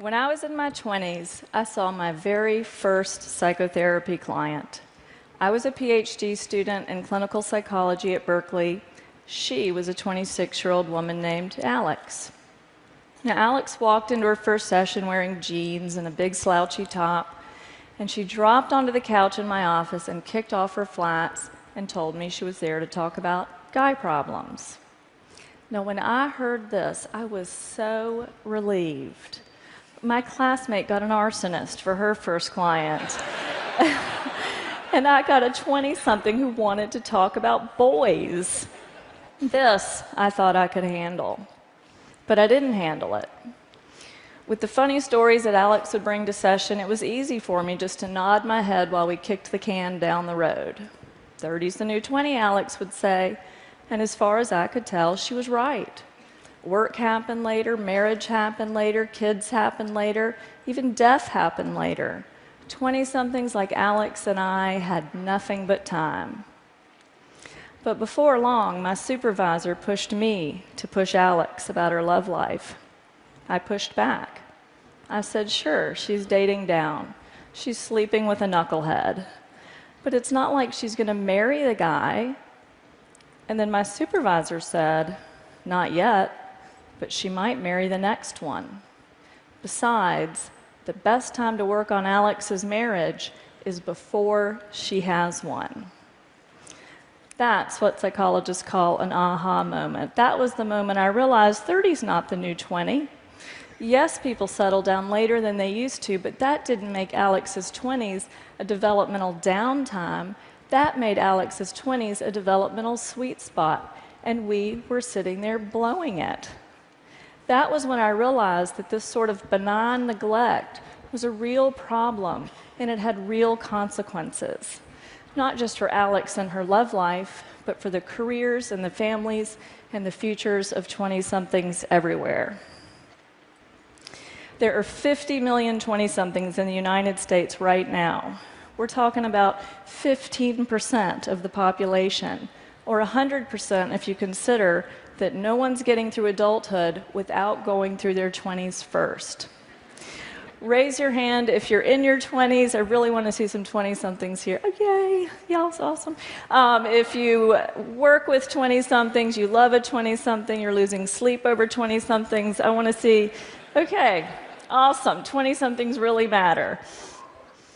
When I was in my 20s, I saw my very first psychotherapy client. I was a PhD student in clinical psychology at Berkeley. She was a 26-year-old woman named Alex. Now, Alex walked into her first session wearing jeans and a big slouchy top, and she dropped onto the couch in my office and kicked off her flats and told me she was there to talk about guy problems. Now, when I heard this, I was so relieved. My classmate got an arsonist for her first client. And I got a 20-something who wanted to talk about boys. This I thought I could handle. But I didn't handle it. With the funny stories that Alex would bring to session, it was easy for me just to nod my head while we kicked the can down the road. 30's the new 20, Alex would say, and as far as I could tell, she was right. Work happened later, marriage happened later, kids happened later, even death happened later. 20-somethings like Alex and I had nothing but time. But before long, my supervisor pushed me to push Alex about her love life. I pushed back. I said, sure, she's dating down. She's sleeping with a knucklehead. But it's not like she's going to marry the guy. And then my supervisor said, not yet, but she might marry the next one. Besides, the best time to work on Alex's marriage is before she has one. That's what psychologists call an aha moment. That was the moment I realized 30's not the new 20. Yes, people settle down later than they used to, but that didn't make Alex's 20s a developmental downtime. That made Alex's 20s a developmental sweet spot, and we were sitting there blowing it. That was when I realized that this sort of benign neglect was a real problem, and it had real consequences. Not just for Alex and her love life, but for the careers and the families and the futures of 20-somethings everywhere. There are 50 million 20-somethings in the United States right now. We're talking about 15% of the population, or 100% if you consider that no one's getting through adulthood without going through their 20s first. Raise your hand if you're in your 20s. I really want to see some 20-somethings here. Oh, yay. Yeah, that's awesome. If you work with 20-somethings, you love a 20-something, you're losing sleep over 20-somethings, I want to see, okay, awesome. 20-somethings really matter.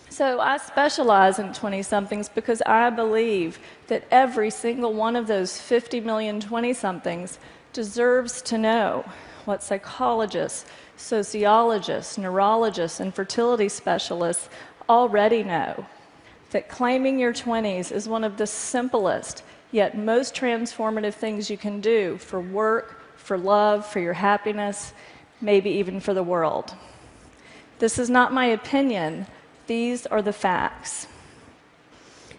So I specialize in 20-somethings because I believe that every single one of those 50 million 20-somethings deserves to know what psychologists, sociologists, neurologists, and fertility specialists already know, that claiming your 20s is one of the simplest yet most transformative things you can do for work, for love, for your happiness, maybe even for the world. This is not my opinion. These are the facts.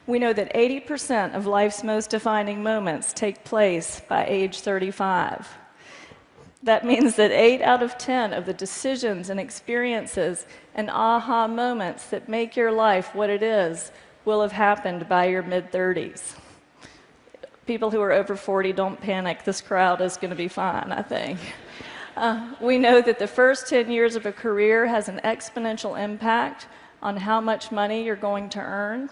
We know that 80% of life's most defining moments take place by age 35. That means that 8 out of 10 of the decisions and experiences and aha moments that make your life what it is will have happened by your mid-30s. People who are over 40, don't panic. This crowd is going to be fine, I think. We know that the first 10 years of a career has an exponential impact on how much money you're going to earn.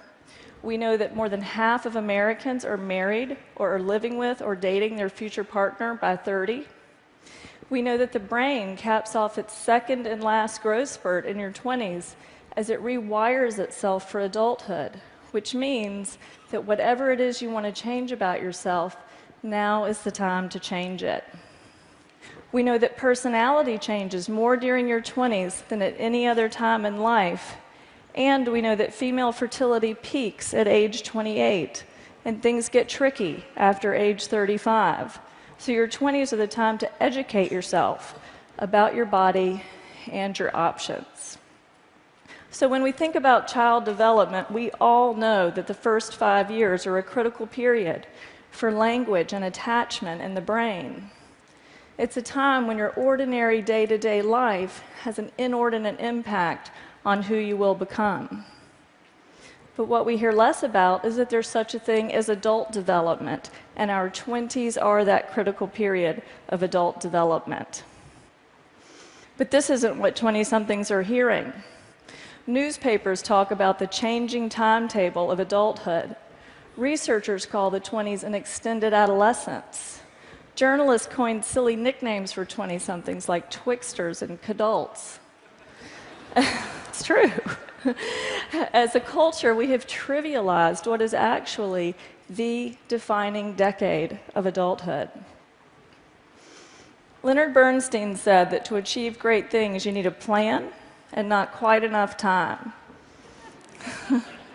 We know that more than half of Americans are married or are living with or dating their future partner by 30. We know that the brain caps off its second and last growth spurt in your 20s as it rewires itself for adulthood, which means that whatever it is you want to change about yourself, now is the time to change it. We know that personality changes more during your 20s than at any other time in life. And we know that female fertility peaks at age 28, and things get tricky after age 35. So your 20s are the time to educate yourself about your body and your options. So when we think about child development, we all know that the first 5 years are a critical period for language and attachment in the brain. It's a time when your ordinary day-to-day life has an inordinate impact on who you will become. But what we hear less about is that there's such a thing as adult development, and our 20s are that critical period of adult development. But this isn't what 20-somethings are hearing. Newspapers talk about the changing timetable of adulthood. Researchers call the 20s an extended adolescence. Journalists coined silly nicknames for 20-somethings like Twixters and Cadults. It's true. As a culture, we have trivialized what is actually the defining decade of adulthood. Leonard Bernstein said that to achieve great things, you need a plan and not quite enough time.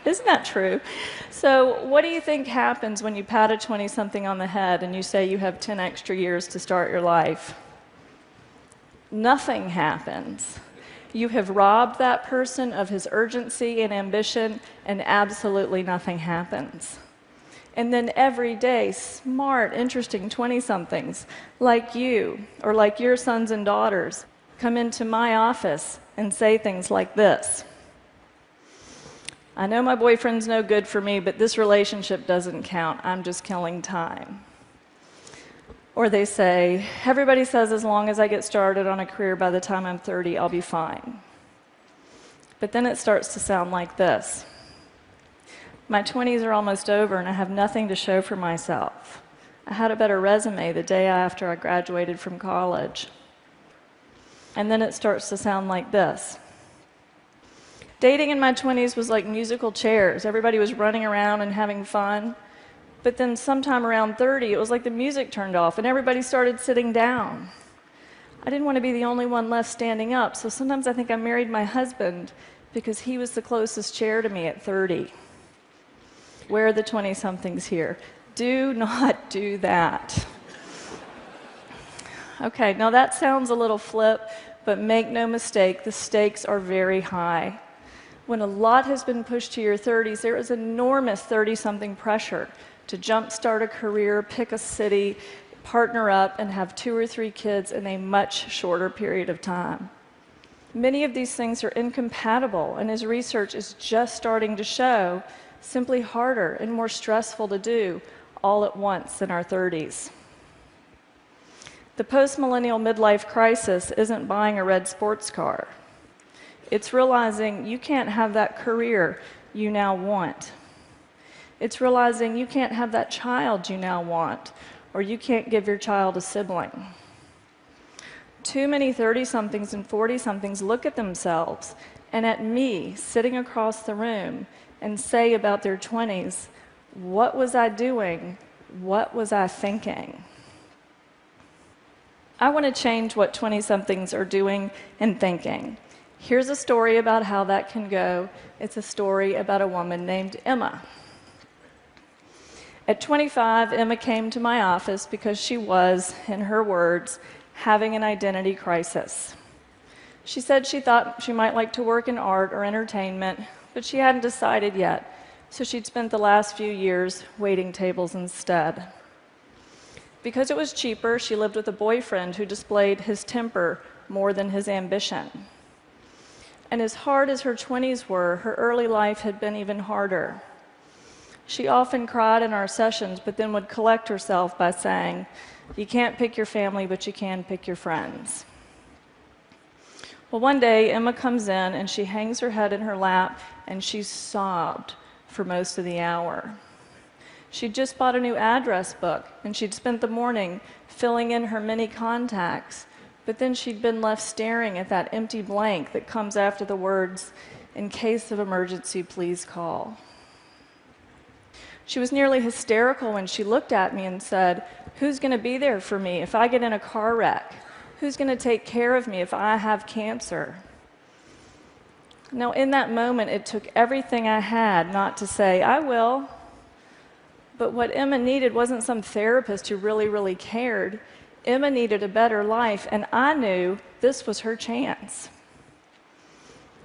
Isn't that true? So what do you think happens when you pat a 20-something on the head and you say you have 10 extra years to start your life? Nothing happens. You have robbed that person of his urgency and ambition, and absolutely nothing happens. And then every day, smart, interesting 20-somethings like you, or like your sons and daughters, come into my office and say things like this. I know my boyfriend's no good for me, but this relationship doesn't count. I'm just killing time. Or they say, everybody says as long as I get started on a career by the time I'm 30, I'll be fine. But then it starts to sound like this. My 20s are almost over and I have nothing to show for myself. I had a better resume the day after I graduated from college. And then it starts to sound like this. Dating in my 20s was like musical chairs. Everybody was running around and having fun. But then sometime around 30, it was like the music turned off and everybody started sitting down. I didn't want to be the only one left standing up, so sometimes I think I married my husband because he was the closest chair to me at 30. Where are the 20-somethings here? Do not do that. Okay, now that sounds a little flip, but make no mistake, the stakes are very high. When a lot has been pushed to your 30s, there is enormous 30-something pressure to jumpstart a career, pick a city, partner up, and have 2 or 3 kids in a much shorter period of time. Many of these things are incompatible, and as research is just starting to show, simply harder and more stressful to do all at once in our 30s. The post-millennial midlife crisis isn't buying a red sports car. It's realizing you can't have that career you now want. It's realizing you can't have that child you now want, or you can't give your child a sibling. Too many 30-somethings and 40-somethings look at themselves and at me sitting across the room and say about their 20s, what was I doing? What was I thinking? I want to change what 20-somethings are doing and thinking. Here's a story about how that can go. It's a story about a woman named Emma. At 25, Emma came to my office because she was, in her words, having an identity crisis. She said she thought she might like to work in art or entertainment, but she hadn't decided yet, so she'd spent the last few years waiting tables instead. Because it was cheaper, she lived with a boyfriend who displayed his temper more than his ambition. And as hard as her 20s were, her early life had been even harder. She often cried in our sessions, but then would collect herself by saying, you can't pick your family, but you can pick your friends. Well, one day, Emma comes in, and she hangs her head in her lap, and she sobbed for most of the hour. She'd just bought a new address book, and she'd spent the morning filling in her many contacts, but then she'd been left staring at that empty blank that comes after the words, in case of emergency, please call. She was nearly hysterical when she looked at me and said, who's going to be there for me if I get in a car wreck? Who's going to take care of me if I have cancer? Now, in that moment, it took everything I had not to say, I will. But what Emma needed wasn't some therapist who really, really cared. Emma needed a better life, and I knew this was her chance.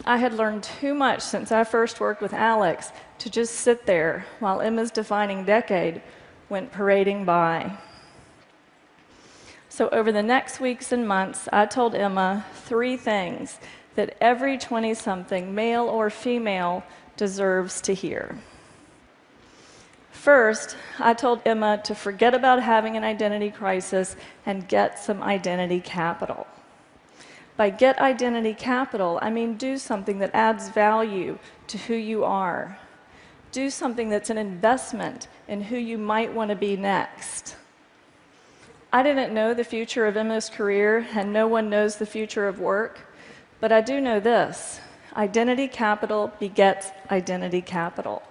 I had learned too much since I first worked with Alex to just sit there while Emma's defining decade went parading by. So over the next weeks and months, I told Emma 3 things that every 20-something, male or female, deserves to hear. First, I told Emma to forget about having an identity crisis and get some identity capital. By get identity capital, I mean do something that adds value to who you are. Do something that's an investment in who you might want to be next. I didn't know the future of Emma's career, and no one knows the future of work, but I do know this: identity capital begets identity capital.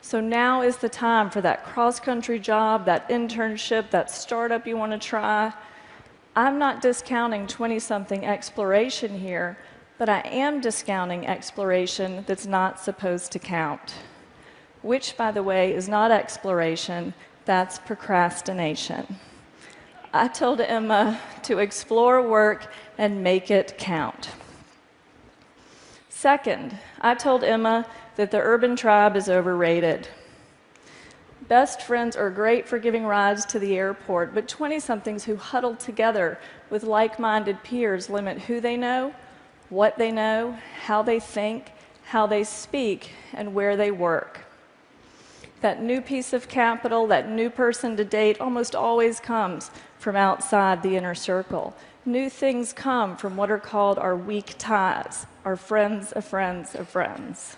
So now is the time for that cross-country job, that internship, that startup you want to try. I'm not discounting 20-something exploration here, but I am discounting exploration that's not supposed to count. Which, by the way, is not exploration, that's procrastination. I told Emma to explore work and make it count. Second, I told Emma that the urban tribe is overrated. Best friends are great for giving rides to the airport, but 20-somethings who huddle together with like-minded peers limit who they know, what they know, how they think, how they speak, and where they work. That new piece of capital, that new person to date, almost always comes from outside the inner circle. New things come from what are called our weak ties, our friends of friends of friends.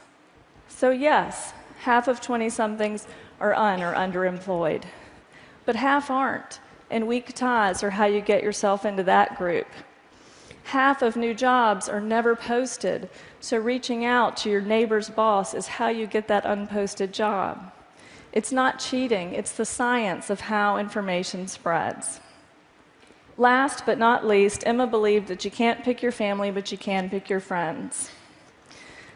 So yes, half of 20-somethings are underemployed, but half aren't, and weak ties are how you get yourself into that group. Half of new jobs are never posted, so reaching out to your neighbor's boss is how you get that unposted job. It's not cheating, it's the science of how information spreads. Last but not least, Emma believed that you can't pick your family, but you can pick your friends.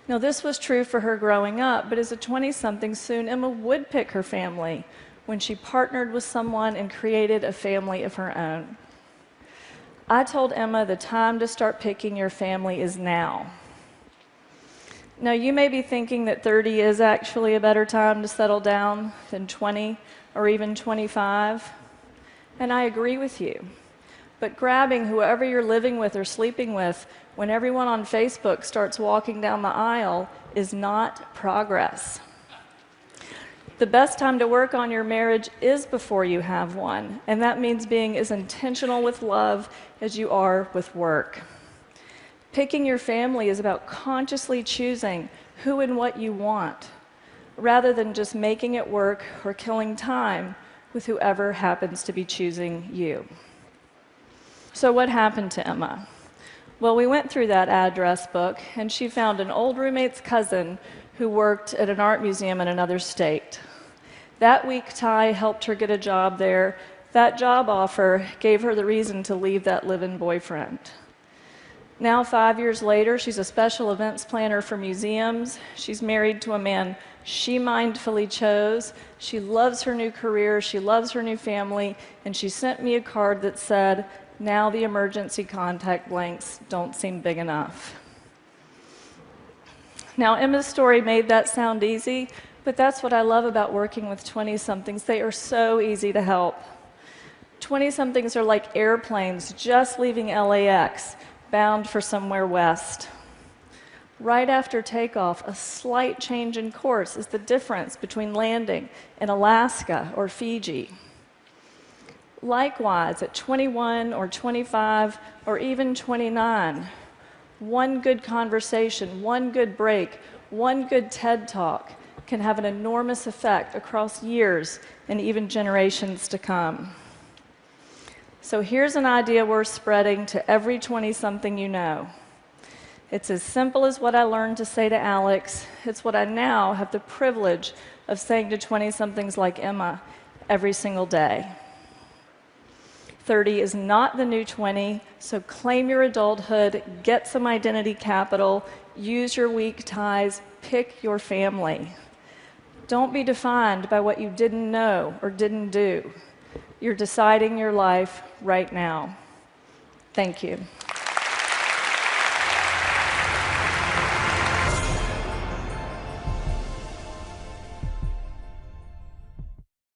Now, this was true for her growing up, but as a 20-something, soon Emma would pick her family when she partnered with someone and created a family of her own. I told Emma the time to start picking your family is now. Now, you may be thinking that 30 is actually a better time to settle down than 20 or even 25, and I agree with you. But grabbing whoever you're living with or sleeping with when everyone on Facebook starts walking down the aisle is not progress. The best time to work on your marriage is before you have one, and that means being as intentional with love as you are with work. Picking your family is about consciously choosing who and what you want, rather than just making it work or killing time with whoever happens to be choosing you. So what happened to Emma? Well, we went through that address book, and she found an old roommate's cousin who worked at an art museum in another state. That weak tie helped her get a job there. That job offer gave her the reason to leave that live-in boyfriend. Now, 5 years later, she's a special events planner for museums. She's married to a man she mindfully chose. She loves her new career. She loves her new family. And she sent me a card that said, "Now the emergency contact blanks don't seem big enough." Now, Emma's story made that sound easy, but that's what I love about working with 20-somethings. They are so easy to help. 20-somethings are like airplanes just leaving LAX, bound for somewhere west. Right after takeoff, a slight change in course is the difference between landing in Alaska or Fiji. Likewise, at 21 or 25 or even 29, one good conversation, one good break, one good TED Talk can have an enormous effect across years and even generations to come. So here's an idea worth spreading to every 20-something you know. It's as simple as what I learned to say to Alex. It's what I now have the privilege of saying to 20-somethings like Emma every single day. 30 is not the new 20, so claim your adulthood, get some identity capital, use your weak ties, pick your family. Don't be defined by what you didn't know or didn't do. You're deciding your life right now. Thank you.